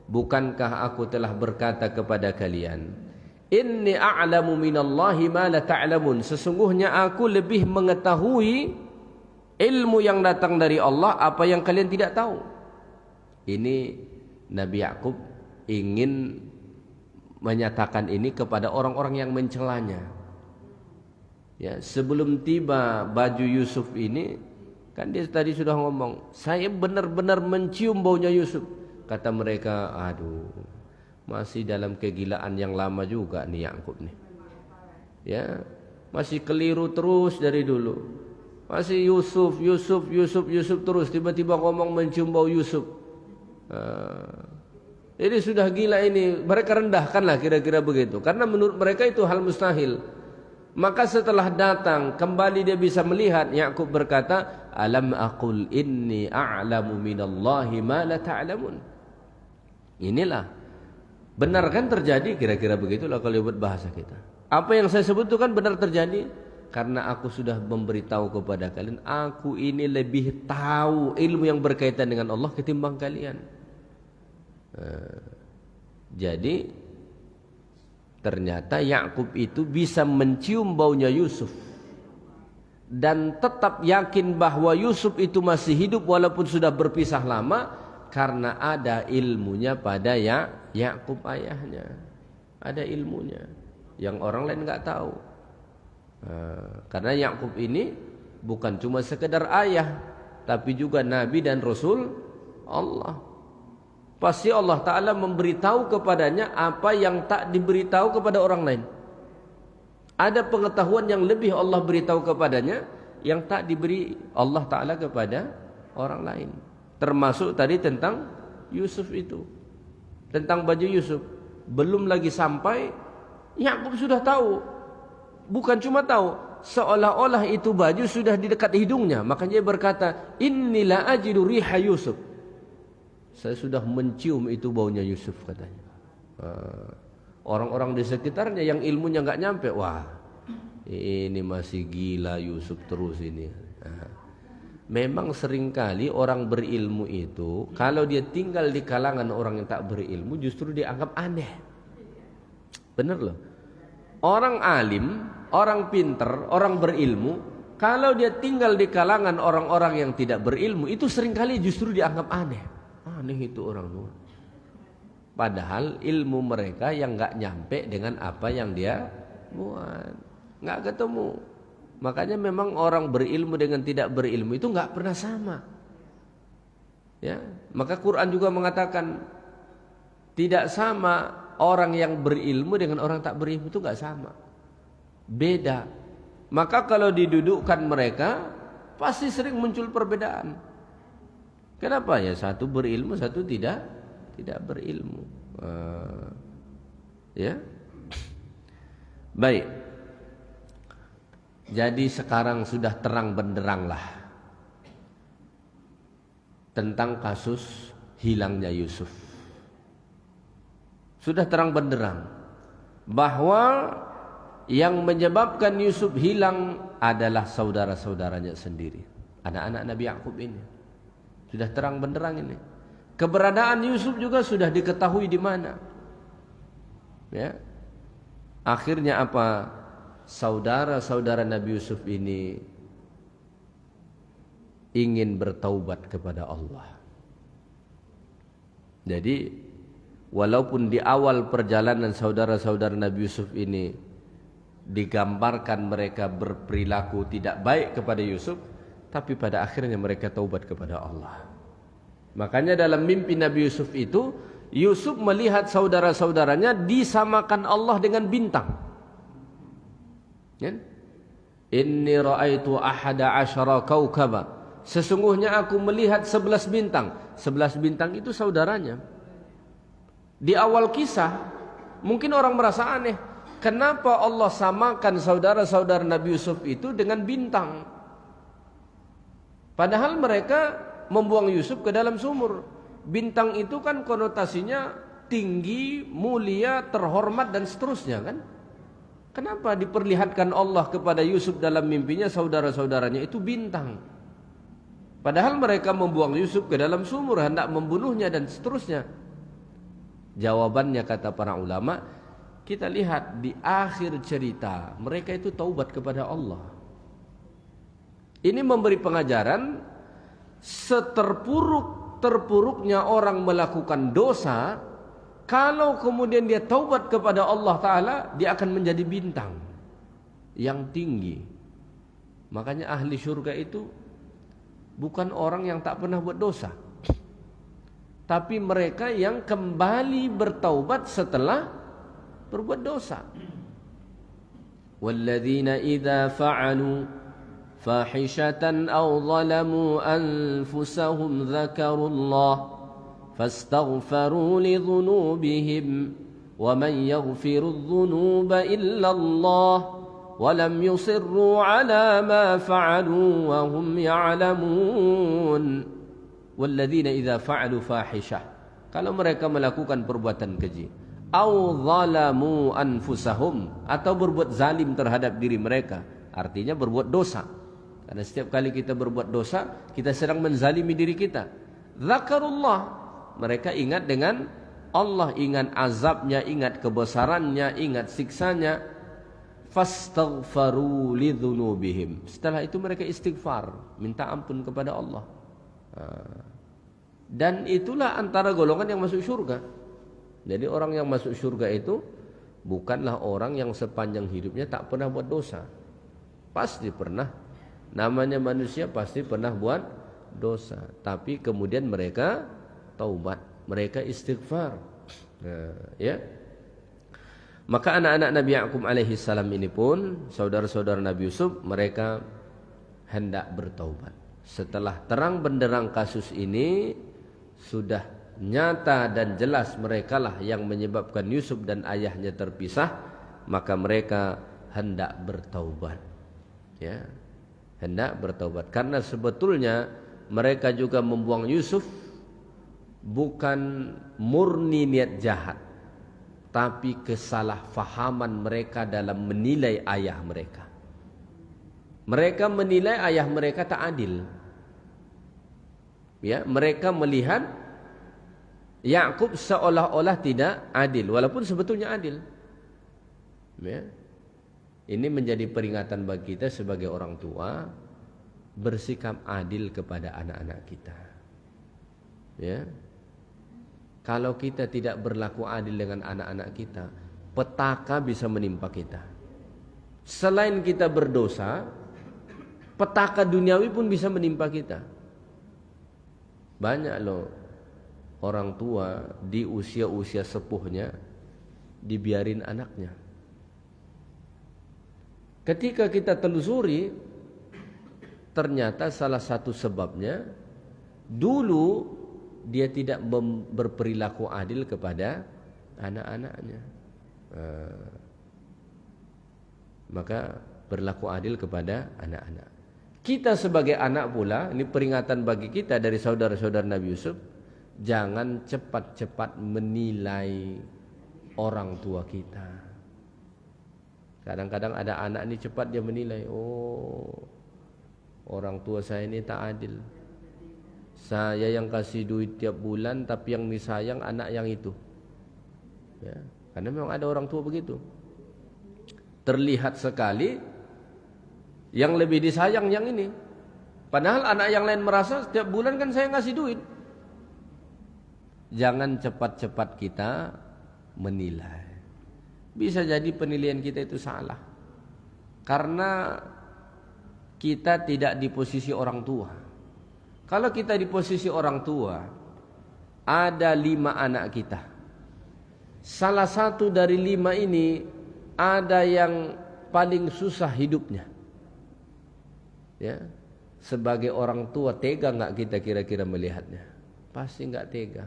Bukankah aku telah berkata kepada kalian, inni a'lamu minallahi ma la ta'lamun, sesungguhnya aku lebih mengetahui ilmu yang datang dari Allah apa yang kalian tidak tahu. Ini Nabi Ya'qub ingin menyatakan ini kepada orang-orang yang mencelanya. Ya, sebelum tiba baju Yusuf ini, kan dia tadi sudah ngomong, saya benar-benar mencium baunya Yusuf. Kata mereka, aduh, masih dalam kegilaan yang lama juga nih Ya'qub nih. Ya, masih keliru terus dari dulu. Masih Yusuf terus, tiba-tiba ngomong mencium bau Yusuf. Jadi sudah gila ini, mereka rendahkanlah kira-kira begitu. Karena menurut mereka itu hal mustahil. Maka setelah datang kembali dia bisa melihat. Ya'qub berkata, alam aqul inni a'lamu minallahi ma la ta'lamun. Inilah benar kan terjadi, kira-kira begitulah kalau buat bahasa kita. Apa yang saya sebut itu kan benar terjadi, karena aku sudah memberitahu kepada kalian, aku ini lebih tahu ilmu yang berkaitan dengan Allah ketimbang kalian. Jadi ternyata Ya'qub itu bisa mencium baunya Yusuf dan tetap yakin bahwa Yusuf itu masih hidup walaupun sudah berpisah lama, karena ada ilmunya pada Ya'qub ayahnya. Ada ilmunya yang orang lain nggak tahu. Karena Ya'qub ini bukan cuma sekedar ayah, tapi juga nabi dan rasul Allah. Pasti Allah Ta'ala memberitahu kepadanya apa yang tak diberitahu kepada orang lain. Ada pengetahuan yang lebih Allah beritahu kepadanya yang tak diberi Allah Ta'ala kepada orang lain. Termasuk tadi tentang Yusuf itu, tentang baju Yusuf. Belum lagi sampai, Ya'qub sudah tahu. Bukan cuma tahu, seolah-olah itu baju sudah di dekat hidungnya. Makanya dia berkata, innila ajidu riha Yusuf. Saya sudah mencium itu baunya Yusuf, katanya. Orang-orang di sekitarnya yang ilmunya nggak nyampe, wah ini masih gila Yusuf terus ini. Memang seringkali orang berilmu itu, kalau dia tinggal di kalangan orang yang tak berilmu, justru dianggap aneh. Bener loh. Orang alim, orang pinter, orang berilmu, kalau dia tinggal di kalangan orang-orang yang tidak berilmu, itu seringkali justru dianggap aneh. Aneh itu orang tua. Padahal ilmu mereka yang nggak nyampe dengan apa yang dia buat, nggak ketemu. Makanya memang orang berilmu dengan tidak berilmu itu nggak pernah sama. Ya, maka Quran juga mengatakan tidak sama orang yang berilmu dengan orang tak berilmu, itu nggak sama, beda. Maka kalau didudukkan mereka pasti sering muncul perbedaan. Kenapa ya? Satu berilmu, satu tidak berilmu. Ya, baik. Jadi sekarang sudah terang benderanglah tentang kasus hilangnya Yusuf. Sudah terang benderang bahwa yang menyebabkan Yusuf hilang adalah saudara-saudaranya sendiri, anak-anak Nabi Ya'qub ini. Sudah terang benderang ini. Keberadaan Yusuf juga sudah diketahui di mana. Ya. Akhirnya apa? Saudara-saudara Nabi Yusuf ini ingin bertaubat kepada Allah. Jadi walaupun di awal perjalanan saudara-saudara Nabi Yusuf ini digambarkan mereka berperilaku tidak baik kepada Yusuf, tapi pada akhirnya mereka taubat kepada Allah. Makanya dalam mimpi Nabi Yusuf itu, Yusuf melihat saudara-saudaranya disamakan Allah dengan bintang. Inni ra'aitu ahada asyara kaukaba. Sesungguhnya aku melihat 11 bintang. 11 bintang itu saudaranya. Di awal kisah mungkin orang merasa aneh, kenapa Allah samakan saudara-saudara Nabi Yusuf itu dengan bintang? Padahal mereka membuang Yusuf ke dalam sumur. Bintang itu kan konotasinya tinggi, mulia, terhormat dan seterusnya kan? Kenapa diperlihatkan Allah kepada Yusuf dalam mimpinya saudara-saudaranya itu bintang? Padahal mereka membuang Yusuf ke dalam sumur, hendak membunuhnya dan seterusnya. Jawabannya kata para ulama, kita lihat di akhir cerita mereka itu taubat kepada Allah. Ini memberi pengajaran seterpuruk-terpuruknya orang melakukan dosa, kalau kemudian dia taubat kepada Allah Ta'ala, dia akan menjadi bintang yang tinggi. Makanya ahli surga itu bukan orang yang tak pernah buat dosa, tapi mereka yang kembali bertaubat setelah berbuat dosa. Walladzina idza fa'alu fahishatan aw zalamu anfusahum dzakarullah fastaghfaru lidzunubihim wa man yaghfiru dzunuba illa Allah wa lam yusirru ala ma fa'alu wa hum ya'lamun. Walladzina idza fa'alu fahishah, kalau mereka melakukan perbuatan keji, au zalamu anfusahum, atau berbuat zalim terhadap diri mereka, artinya berbuat dosa. Karena setiap kali kita berbuat dosa, kita sedang menzalimi diri kita. Zakarullah, mereka ingat dengan Allah, ingat azabnya, ingat kebesarannya, ingat siksanya. Fastaghfaru lidzunubihim, setelah itu mereka istighfar, minta ampun kepada Allah. Dan itulah antara golongan yang masuk surga. Jadi orang yang masuk surga itu bukanlah orang yang sepanjang hidupnya tak pernah buat dosa. Pasti pernah. Namanya manusia pasti pernah buat dosa. Tapi kemudian mereka taubat, mereka istighfar. Ya. Maka anak-anak Nabi Ya'qub alaihi salam ini pun, saudara-saudara Nabi Yusuf, mereka hendak bertaubat. Setelah terang benderang kasus ini sudah nyata dan jelas merekalah yang menyebabkan Yusuf dan ayahnya terpisah, maka mereka hendak bertaubat. Ya, hendak bertaubat karena sebetulnya mereka juga membuang Yusuf bukan murni niat jahat, tapi kesalahfahaman mereka dalam menilai ayah mereka. Mereka menilai ayah mereka tak adil. Ya, mereka melihat Yakub seolah-olah tidak adil, walaupun sebetulnya adil. Ya. Ini menjadi peringatan bagi kita sebagai orang tua, bersikap adil kepada anak-anak kita. Ya. Kalau kita tidak berlaku adil dengan anak-anak kita, petaka bisa menimpa kita. Selain kita berdosa, petaka duniawi pun bisa menimpa kita. Banyak loh orang tua di usia-usia sepuhnya dibiarin anaknya. Ketika kita telusuri, ternyata salah satu sebabnya dulu dia tidak berperilaku adil kepada anak-anaknya. Maka berlaku adil kepada anak-anak. Kita sebagai anak pula, ini peringatan bagi kita dari saudara-saudara Nabi Yusuf, jangan cepat-cepat menilai orang tua kita. Kadang-kadang ada anak ini cepat dia menilai, oh orang tua saya ini tak adil. Saya yang kasih duit tiap bulan, tapi yang disayang anak yang itu. Ya, karena memang ada orang tua begitu. Terlihat sekali yang lebih disayang yang ini. Padahal anak yang lain merasa setiap bulan kan saya ngasih duit. Jangan cepat-cepat kita menilai. Bisa jadi penilaian kita itu salah. Karena kita tidak di posisi orang tua. Kalau kita di posisi orang tua, ada 5 anak kita. Salah satu dari 5 ini ada yang paling susah hidupnya. Ya, sebagai orang tua tega nggak kita kira-kira melihatnya? Pasti nggak tega.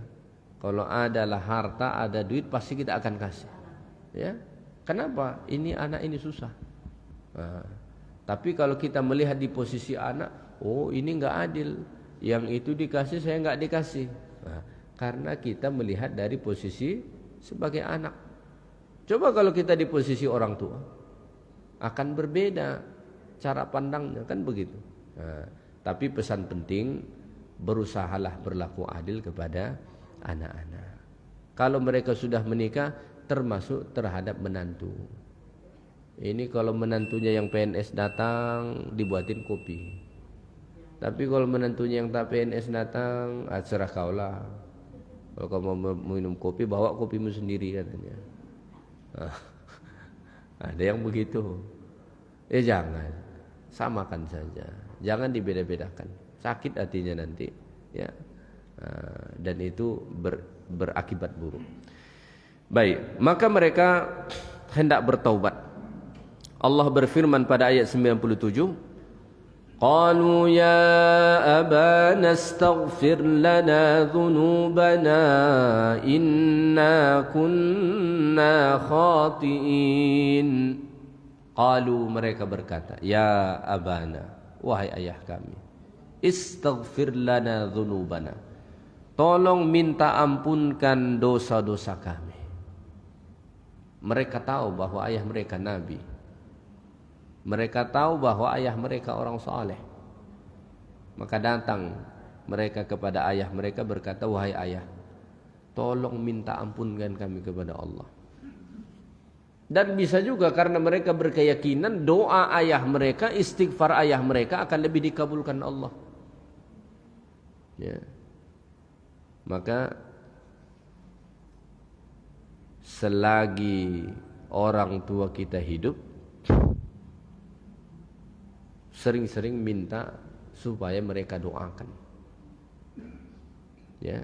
Kalau adalah harta, ada duit, pasti kita akan kasih. Ya, kenapa? Ini anak ini susah. Nah, tapi kalau kita melihat di posisi anak, oh ini nggak adil. Yang itu dikasih, saya nggak dikasih. Nah, karena kita melihat dari posisi sebagai anak. Coba kalau kita di posisi orang tua, akan berbeda cara pandangnya, kan begitu. Nah, tapi pesan penting, berusahalah berlaku adil kepada anak-anak. Kalau mereka sudah menikah, termasuk terhadap menantu. Ini kalau menantunya yang PNS datang, dibuatin kopi. Tapi kalau menantunya yang tak PNS datang, serah kaulah. Kalau kamu mau minum kopi, bawa kopimu sendiri katanya. Ada yang begitu. Jangan, samakan saja. Jangan dibeda-bedakan. Sakit hatinya nanti, ya. Dan itu berakibat buruk. Baik, maka mereka hendak bertaubat. Allah berfirman pada ayat 97, qalu ya abana astaghfir lana dhunubana inna kunna khati'in. Qalu, mereka berkata, ya abana, wahai ayah kami, istaghfir lana dhunubana, tolong minta ampunkan dosa-dosa kami. Mereka tahu bahwa ayah mereka nabi. Mereka tahu bahwa ayah mereka orang saleh. Maka datang mereka kepada ayah mereka berkata, wahai ayah, tolong minta ampunkan kami kepada Allah. Dan bisa juga karena mereka berkeyakinan doa ayah mereka, istighfar ayah mereka akan lebih dikabulkan Allah. Ya. Maka selagi orang tua kita hidup, sering-sering minta supaya mereka doakan. Ya.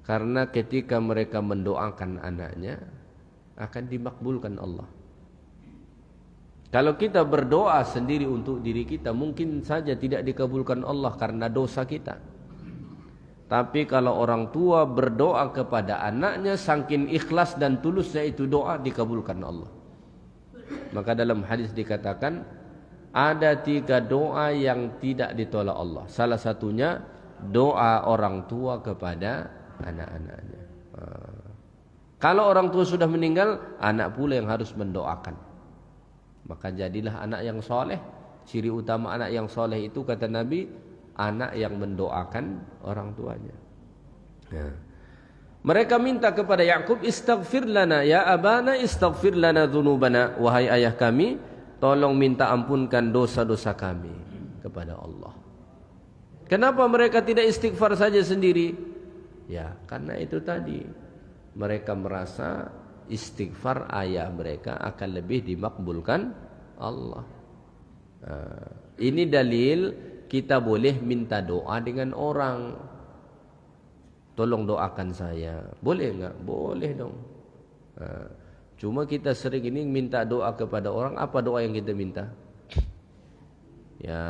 Karena ketika mereka mendoakan anaknya, akan dimakbulkan Allah. Kalau kita berdoa sendiri untuk diri kita, mungkin saja tidak dikabulkan Allah karena dosa kita. Tapi kalau orang tua berdoa kepada anaknya, saking ikhlas dan tulusnya itu doa, dikabulkan Allah. Maka dalam hadis dikatakan, ada 3 doa yang tidak ditolak Allah. Salah satunya doa orang tua kepada anak-anaknya. Kalau orang tua sudah meninggal, anak pula yang harus mendoakan. Maka jadilah anak yang soleh. Ciri utama anak yang soleh itu kata Nabi, anak yang mendoakan orang tuanya. Ya. Mereka minta kepada Yakub, istaghfir lana ya abana, istaghfir lana dzunubana, wahai ayah kami, tolong minta ampunkan dosa-dosa kami kepada Allah. Kenapa mereka tidak istighfar saja sendiri? Ya, karena itu tadi. Mereka merasa istighfar ayah mereka akan lebih dimakbulkan Allah. Ini dalil kita boleh minta doa dengan orang. Tolong doakan saya. Boleh enggak? Boleh dong. Cuma kita sering ini minta doa kepada orang. Apa doa yang kita minta? Ya,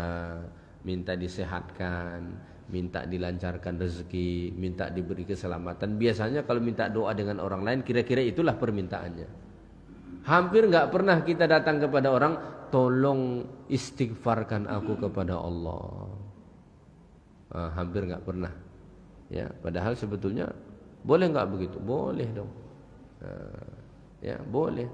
minta disehatkan, minta dilancarkan rezeki, minta diberi keselamatan. Biasanya kalau minta doa dengan orang lain, kira-kira itulah permintaannya. Hampir enggak pernah kita datang kepada orang, tolong istighfarkan aku kepada Allah. Hampir enggak pernah. Ya, padahal sebetulnya boleh enggak begitu? Boleh dong. Ya, boleh.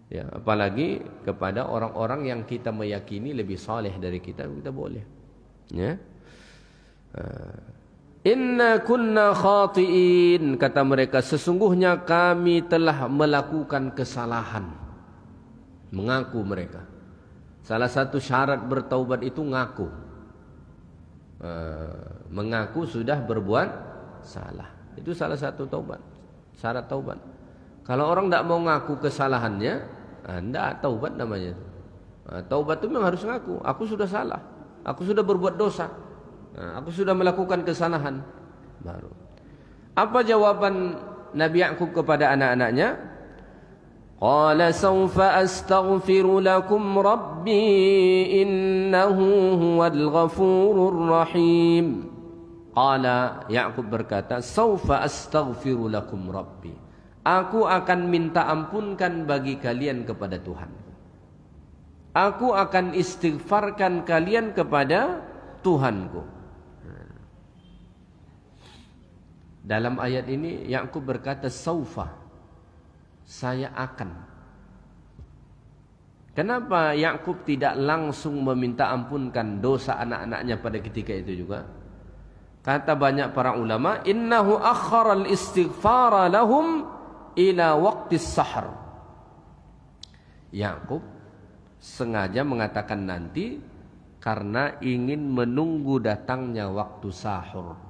Ya, apalagi kepada orang-orang yang kita meyakini lebih saleh dari kita boleh. Ya. Inna kunna khati'in, kata mereka, sesungguhnya kami telah melakukan kesalahan. Mengaku mereka. Salah satu syarat bertaubat itu ngaku. Mengaku sudah berbuat salah. Itu salah satu taubat. Syarat taubat. Kalau orang tidak mau ngaku kesalahannya, tidak taubat namanya. Taubat itu memang harus ngaku. Aku sudah salah. Aku sudah berbuat dosa. Aku sudah melakukan kesalahan. Baru. Apa jawaban Nabi Yakub kepada anak-anaknya? Qala sawfa astaghfiru lakum rabbi innahu huwal ghafurur rahim. Qala, Ya'qub berkata, "Saufa astaghfiru lakum rabbi." Aku akan minta ampunkan bagi kalian kepada Tuhan. Aku akan istighfarkan kalian kepada Tuhanku. Dalam ayat ini Ya'qub berkata saufa, saya akan. Kenapa Ya'qub tidak langsung meminta ampunkan dosa anak-anaknya pada ketika itu juga? Kata banyak para ulama, innahu akhara al-istighfara lahum ila waqti sahar. Ya'qub sengaja mengatakan nanti karena ingin menunggu datangnya waktu sahur.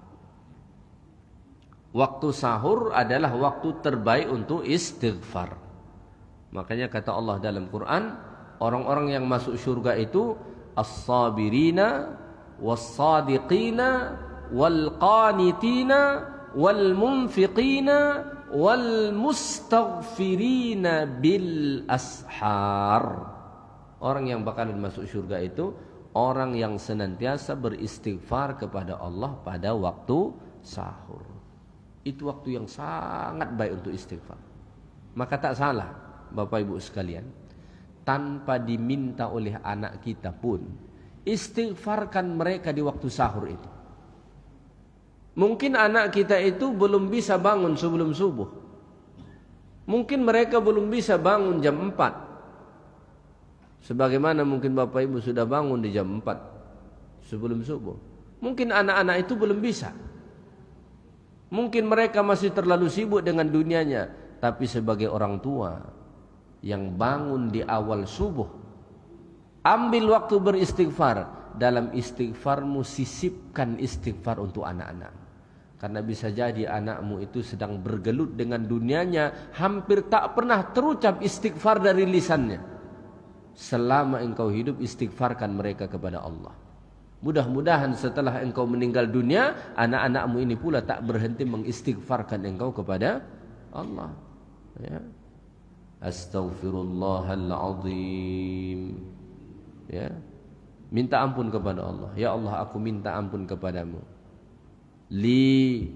Waktu sahur adalah waktu terbaik untuk istighfar. Makanya kata Allah dalam Quran, orang-orang yang masuk surga itu as-sabirina was-sadiqina wal-qanitina wal-munfiqina wal-mustaghfirina bil ashar. Orang yang bakalan masuk surga itu orang yang senantiasa beristighfar kepada Allah pada waktu sahur. Itu waktu yang sangat baik untuk istighfar. Maka tak salah Bapak Ibu sekalian, tanpa diminta oleh anak kita pun istighfarkan mereka di waktu sahur itu. Mungkin anak kita itu belum bisa bangun sebelum subuh. Mungkin mereka belum bisa bangun jam 4. Sebagaimana mungkin Bapak Ibu sudah bangun di jam 4 sebelum subuh. Mungkin anak-anak itu belum bisa. Mungkin mereka masih terlalu sibuk dengan dunianya. Tapi sebagai orang tua yang bangun di awal subuh, ambil waktu beristighfar. Dalam istighfarmu sisipkan istighfar untuk anak-anak. Karena bisa jadi anakmu itu sedang bergelut dengan dunianya, hampir tak pernah terucap istighfar dari lisannya. Selama engkau hidup, istighfarkan mereka kepada Allah. Mudah-mudahan setelah engkau meninggal dunia, anak-anakmu ini pula tak berhenti mengistighfarkan engkau kepada Allah. Ya. Astaghfirullahaladzim. Ya. Minta ampun kepada Allah. Ya Allah, aku minta ampun kepadamu. Li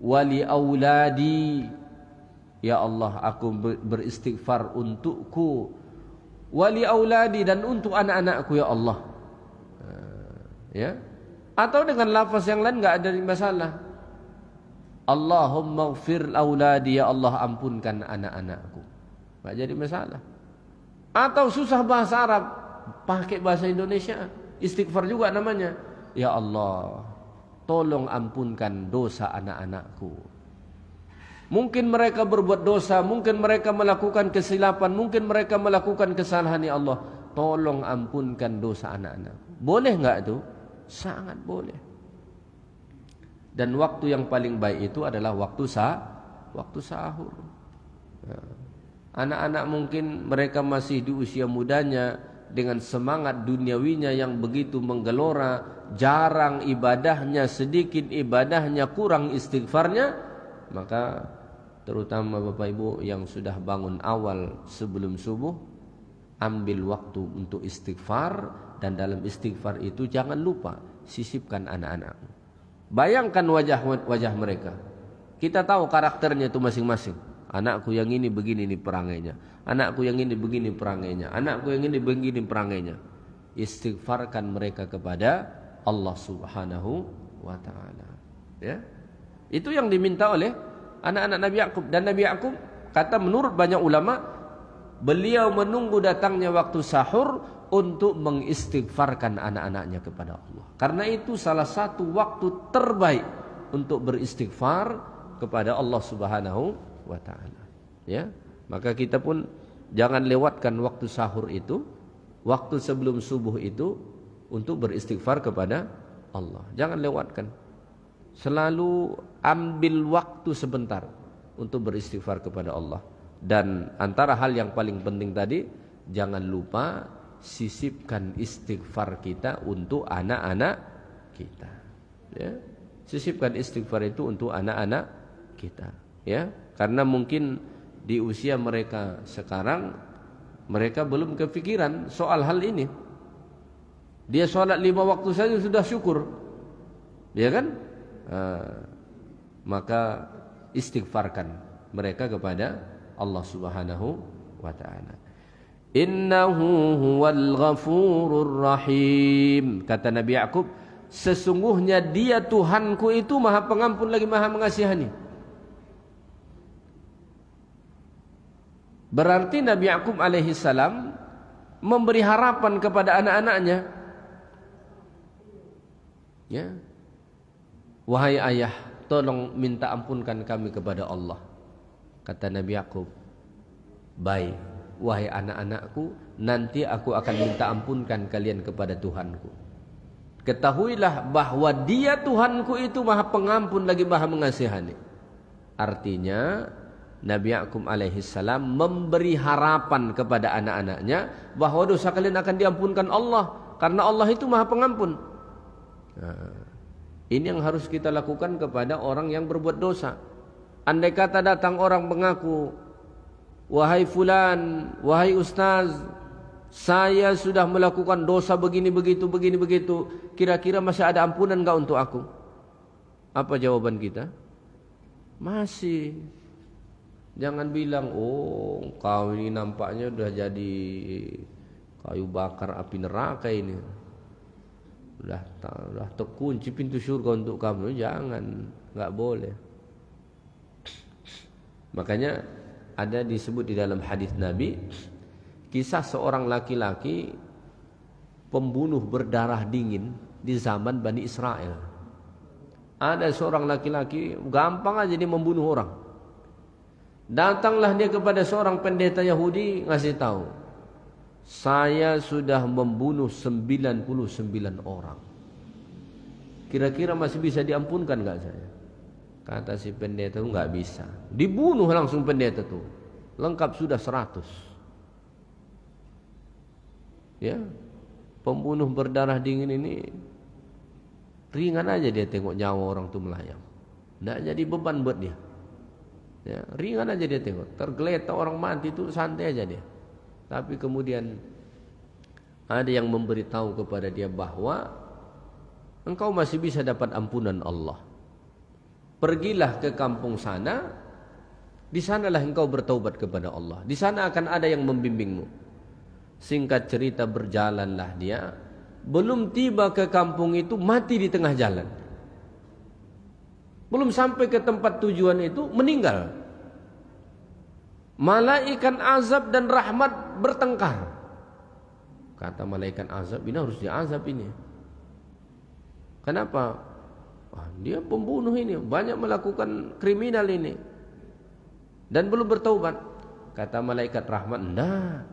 wali auladi. Ya Allah, aku beristighfar untukku, wali auladi, dan untuk anak-anakku ya Allah. Ya. Atau dengan lafaz yang lain enggak ada masalah. Allahumma ighfir auladi, ya Allah ampunkan anak-anakku. Enggak jadi masalah. Atau susah bahasa Arab, pakai bahasa Indonesia, istighfar juga namanya. Ya Allah, tolong ampunkan dosa anak-anakku. Mungkin mereka berbuat dosa, mungkin mereka melakukan kesilapan, mungkin mereka melakukan kesalahan, ya Allah, tolong ampunkan dosa anak-anakku. Boleh enggak itu? Sangat boleh. Dan waktu yang paling baik itu adalah waktu sahur. Anak-anak mungkin mereka masih di usia mudanya, dengan semangat duniawinya yang begitu menggelora, jarang ibadahnya, sedikit ibadahnya, kurang istighfarnya. Maka terutama Bapak Ibu yang sudah bangun awal sebelum subuh, ambil waktu untuk istighfar. Dan dalam istighfar itu jangan lupa sisipkan anak-anak. Bayangkan wajah mereka. Kita tahu karakternya itu masing-masing. Anakku yang ini begini nih perangainya. Anakku yang ini begini perangainya. Anakku yang ini begini perangainya. Istighfarkan mereka kepada Allah Subhanahu wa taala. Ya. Itu yang diminta oleh anak-anak Nabi Ya'qub. Dan Nabi Ya'qub kata menurut banyak ulama, beliau menunggu datangnya waktu sahur untuk mengistighfarkan anak-anaknya kepada Allah. Karena itu salah satu waktu terbaik untuk beristighfar kepada Allah Subhanahu wa taala. Ya, maka kita pun jangan lewatkan waktu sahur itu, waktu sebelum subuh itu untuk beristighfar kepada Allah. Jangan lewatkan. Selalu ambil waktu sebentar untuk beristighfar kepada Allah. Dan antara hal yang paling penting tadi, jangan lupa sisipkan istighfar kita untuk anak-anak kita. Ya. Sisipkan istighfar itu untuk anak-anak kita. Ya. Karena mungkin di usia mereka sekarang, mereka belum kepikiran soal hal ini. Dia sholat 5 waktu saja sudah syukur. Ya kan? maka istighfarkan mereka kepada Allah Subhanahu wa taala. Innahu huwal ghafurur rahim. Kata Nabi Yakub, sesungguhnya dia Tuhanku itu Maha Pengampun lagi Maha Mengasihani. Berarti Nabi Yakub alaihi salam memberi harapan kepada anak-anaknya. Ya. Wahai ayah, tolong minta ampunkan kami kepada Allah. Kata Nabi Yakub, baik, wahai anak-anakku, nanti aku akan minta ampunkan kalian kepada Tuhanku. Ketahuilah bahwa dia Tuhanku itu Maha Pengampun lagi Maha Mengasihani. Artinya Nabi Yakub alaihi salam memberi harapan kepada anak-anaknya bahwa dosa kalian akan diampunkan Allah karena Allah itu Maha Pengampun. Ini yang harus kita lakukan kepada orang yang berbuat dosa. Andai kata datang orang mengaku, wahai fulan, wahai ustaz, saya sudah melakukan dosa begini begitu, kira-kira masih ada ampunan enggak untuk aku? Apa jawaban kita? Masih. Jangan bilang, oh kau ini nampaknya udah jadi kayu bakar api neraka ini. Udah terkunci pintu surga untuk kamu. Jangan, enggak boleh. Makanya ada disebut di dalam hadis Nabi, kisah seorang laki-laki pembunuh berdarah dingin di zaman Bani Israel. Ada seorang laki-laki gampang aja dia membunuh orang. Datanglah dia kepada seorang pendeta Yahudi, ngasih tahu, saya sudah membunuh 99 orang. Kira-kira masih bisa diampunkan enggak saya? Kata si pendeta itu, enggak bisa. Dibunuh langsung pendeta tuh. Lengkap sudah 100. Ya. Pembunuh berdarah dingin ini ringan aja dia tengok nyawa orang itu melayang. Enggak jadi beban buat dia. Ya, ringan aja dia tengok. Tergeletak orang mati itu santai aja dia. Tapi kemudian ada yang memberitahu kepada dia bahwa engkau masih bisa dapat ampunan Allah. Pergilah ke kampung sana, di sanalah engkau bertaubat kepada Allah. Di sana akan ada yang membimbingmu. Singkat cerita berjalanlah dia, belum tiba ke kampung itu mati di tengah jalan. Belum sampai ke tempat tujuan itu meninggal. Malaikat azab dan rahmat bertengkar. Kata malaikat azab, ini harus diazab ini. Kenapa? Dia pembunuh ini, banyak melakukan kriminal ini dan belum bertaubat. Kata malaikat rahmat, nah,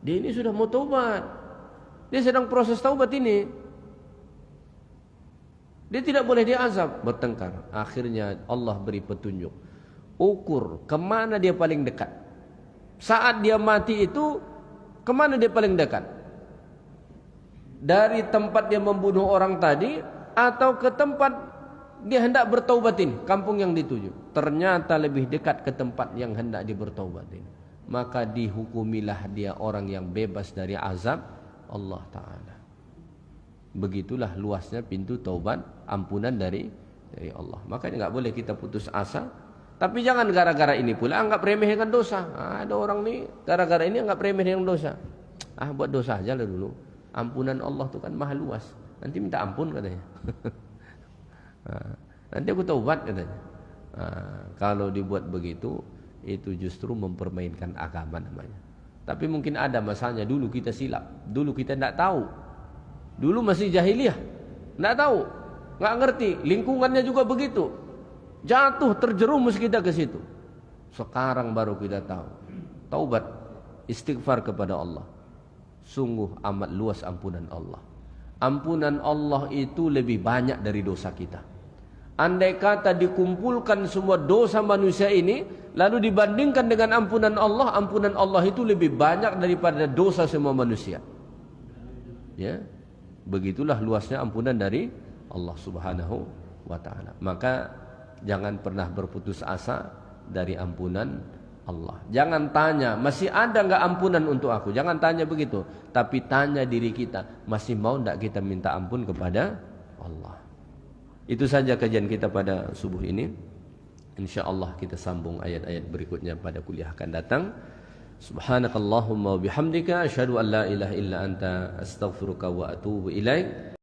dia ini sudah mau taubat. Dia sedang proses taubat ini. Dia tidak boleh diazab. Bertengkar. Akhirnya Allah beri petunjuk. Ukur kemana dia paling dekat. Saat dia mati itu, kemana dia paling dekat? Dari tempat dia membunuh orang tadi, atau ke tempat dia hendak bertaubat ini, kampung yang dituju. Ternyata lebih dekat ke tempat yang hendak dia bertaubat ini. Maka dihukumilah dia orang yang bebas dari azab Allah Ta'ala. Begitulah luasnya pintu taubat, ampunan dari Allah. Makanya enggak boleh kita putus asa. Tapi jangan gara-gara ini pula anggap remeh dengan dosa. Ada orang nih gara-gara ini anggap remeh dengan dosa. Buat dosa aja lah dulu. Ampunan Allah itu kan maha luas. Nanti minta ampun katanya. Nanti aku taubat katanya. Kalau dibuat begitu, itu justru mempermainkan agama namanya. Tapi mungkin ada masanya dulu kita silap. Dulu kita tidak tahu. Dulu masih jahiliyah, tidak tahu, nggak ngerti, lingkungannya juga begitu, jatuh terjerumus kita ke situ. Sekarang baru kita tahu. Taubat, istighfar kepada Allah. Sungguh amat luas ampunan Allah. Ampunan Allah itu lebih banyak dari dosa kita. Andai kata dikumpulkan semua dosa manusia ini, lalu dibandingkan dengan ampunan Allah itu lebih banyak daripada dosa semua manusia. Ya. Begitulah luasnya ampunan dari Allah Subhanahu wa Ta'ala. Maka jangan pernah berputus asa dari ampunan Allah. Jangan tanya, masih ada enggak ampunan untuk aku? Jangan tanya begitu. Tapi tanya diri kita, masih mau enggak kita minta ampun kepada Allah? Itu saja kajian kita pada subuh ini. InsyaAllah kita sambung ayat-ayat berikutnya pada kuliah akan datang. Subhanakallahumma wa bihamdika asyhadu an la ilaha illa anta astaghfiruka wa atubu ilaik.